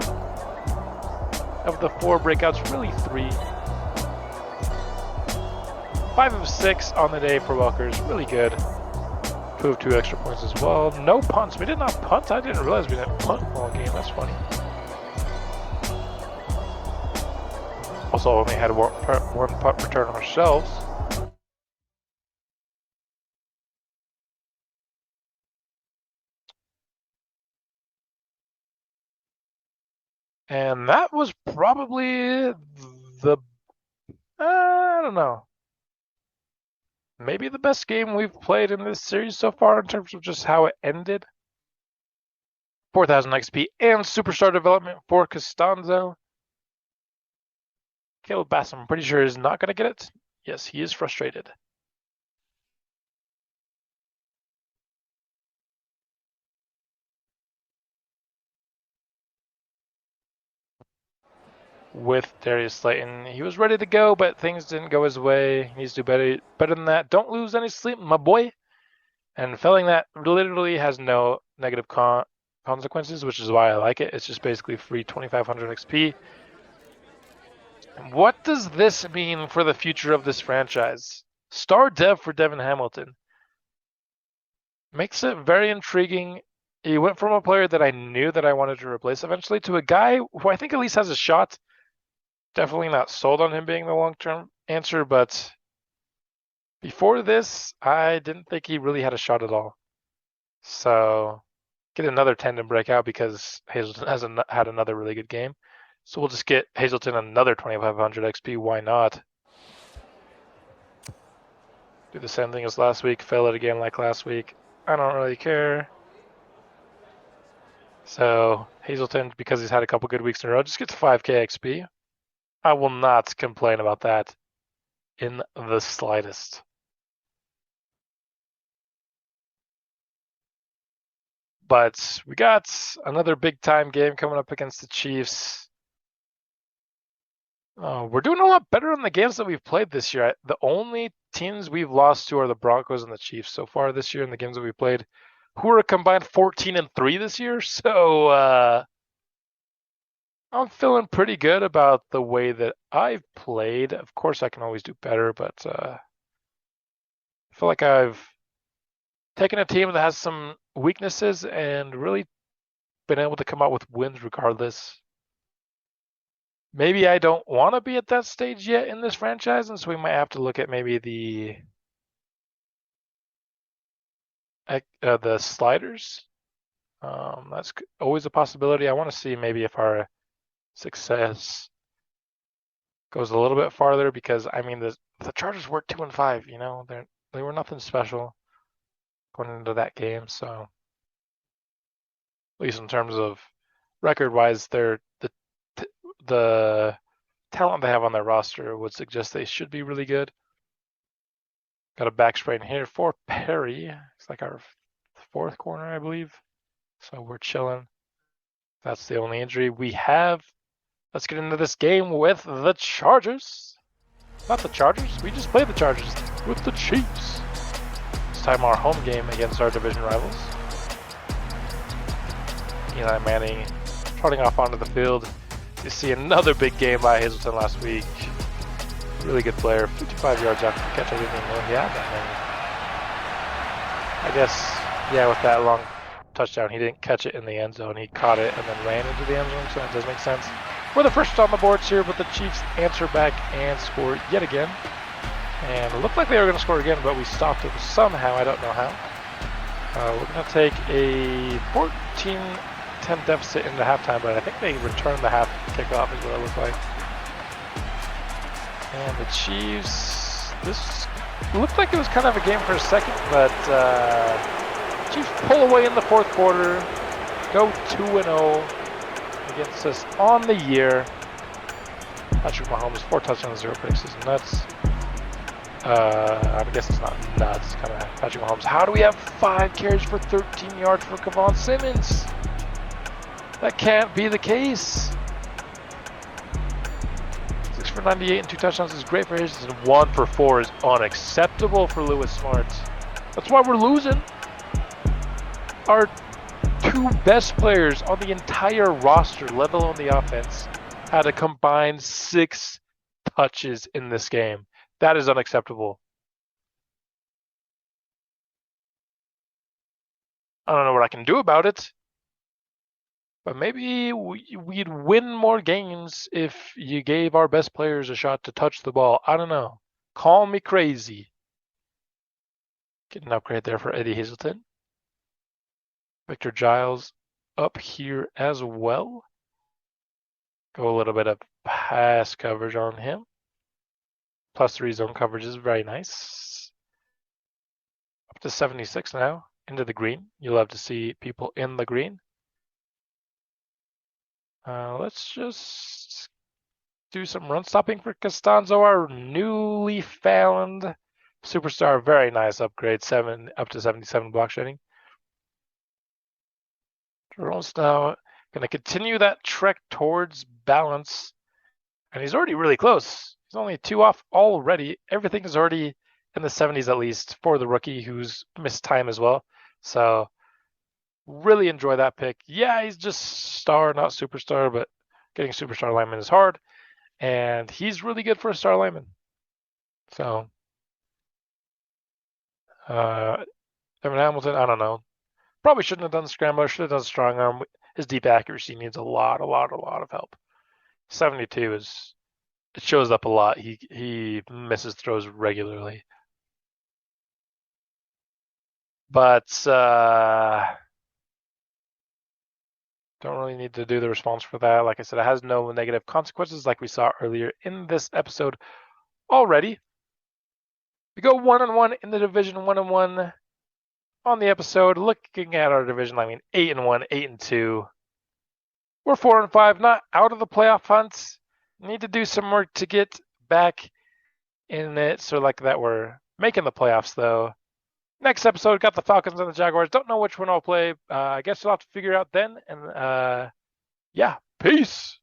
of the 4 breakouts, really 3. 5 of 6 on the day for Welker's, really good. 2 of 2 extra points as well. No punts. We did not punt. I didn't realize we didn't punt all game. That's funny. Also only had one punt return ourselves. And that was probably the, I don't know, maybe the best game we've played in this series so far in terms of just how it ended. 4,000 XP and superstar development for Costanzo. Caleb Bassam, I'm pretty sure, is not going to get it. Yes, he is frustrated. With Darius Slayton, he was ready to go, but things didn't go his way. He needs to do better than that. Don't lose any sleep, my boy. And failing that literally has no negative consequences, which is why I like it. It's just basically free 2,500 XP. What does this mean for the future of this franchise? Star dev for Devin Hamilton. Makes it very intriguing. He went from a player that I knew that I wanted to replace eventually to a guy who I think at least has a shot. Definitely not sold on him being the long-term answer, but before this, I didn't think he really had a shot at all. So get another tendon breakout because Hazelton has had another really good game. So we'll just get Hazelton another 2,500 XP. Why not? Do the same thing as last week. Fail it again like last week. I don't really care. So Hazelton, because he's had a couple good weeks in a row, just gets 5k XP. I will not complain about that in the slightest. But we got another big time game coming up against the Chiefs. We're doing a lot better in the games that we've played this year. The only teams we've lost to are the Broncos and the Chiefs so far this year in the games that we played, who are a combined 14-3 this year. So I'm feeling pretty good about the way that I've played. Of course, I can always do better, but I feel like I've taken a team that has some weaknesses and really been able to come out with wins regardless. Maybe I don't want to be at that stage yet in this franchise, and so we might have to look at maybe the sliders. That's always a possibility. I want to see maybe if our success goes a little bit farther because I mean the Chargers were 2-5. You know, they were nothing special going into that game. So at least in terms of record-wise, the talent they have on their roster would suggest they should be really good. Got a back sprain here for Perry. It's like our fourth corner, I believe. So we're chilling. That's the only injury we have. Let's get into this game with the Chargers. Not the Chargers. We just played the Chargers with the Chiefs. This time our home game against our division rivals. Eli Manning trotting off onto the field. You see another big game by Hazleton last week. Really good player. 55 yards after the catch. I didn't even know he had that many. I guess, yeah, with that long touchdown, he didn't catch it in the end zone. He caught it and then ran into the end zone, so that does make sense. We're the first on the boards here, but the Chiefs answer back and score yet again. And it looked like they were going to score again, but we stopped it somehow. I don't know how. We're going to take a 14-10 deficit into halftime, but I think they returned the half kickoff is what it looked like. And the Chiefs, this looked like it was kind of a game for a second, but Chiefs pull away in the fourth quarter, go 2-0 against us on the year. Patrick Mahomes, 4 touchdowns, 0 picks is nuts. I guess it's not nuts, kind of Patrick Mahomes. How do we have 5 carries for 13 yards for Kevon Simmons? That can't be the case. 6 for 98 and 2 touchdowns is great for his, and 1 for 4 is unacceptable for Lewis Smart. That's why we're losing. Our 2 best players on the entire roster, let alone the offense, had a combined 6 touches in this game. That is unacceptable. I don't know what I can do about it, but maybe we'd win more games if you gave our best players a shot to touch the ball. I don't know. Call me crazy. Get an upgrade there for Eddie Hazleton. Victor Giles up here as well. Go a little bit of pass coverage on him. +3 zone coverage is very nice. Up to 76 now, into the green. You love to see people in the green. Let's just do some run stopping for Costanzo, our newly found superstar. Very nice upgrade, up to 77 block shedding. Jerome's now going to continue that trek towards balance, and he's already really close. He's only 2 off already. Everything is already in the 70s at least for the rookie who's missed time as well. So really enjoy that pick. Yeah, he's just star, not superstar, but getting superstar lineman is hard, and he's really good for a star lineman. So Evan Hamilton, I don't know. Probably shouldn't have done the scrambler, should have done strong arm. His deep accuracy needs a lot of help. 72 it shows up a lot. He misses throws regularly. But don't really need to do the response for that. Like I said, it has no negative consequences like we saw earlier in this episode already. We go 1-1 in the division, 1-1 on the episode. Looking at our division, I mean 8-1, 8-2. We're 4-5, not out of the playoff hunt. Need to do some work to get back in it. So like that, we're making the playoffs though. Next episode, got the Falcons and the Jaguars. Don't know which one I'll play. I guess you'll have to figure out then. And yeah, peace.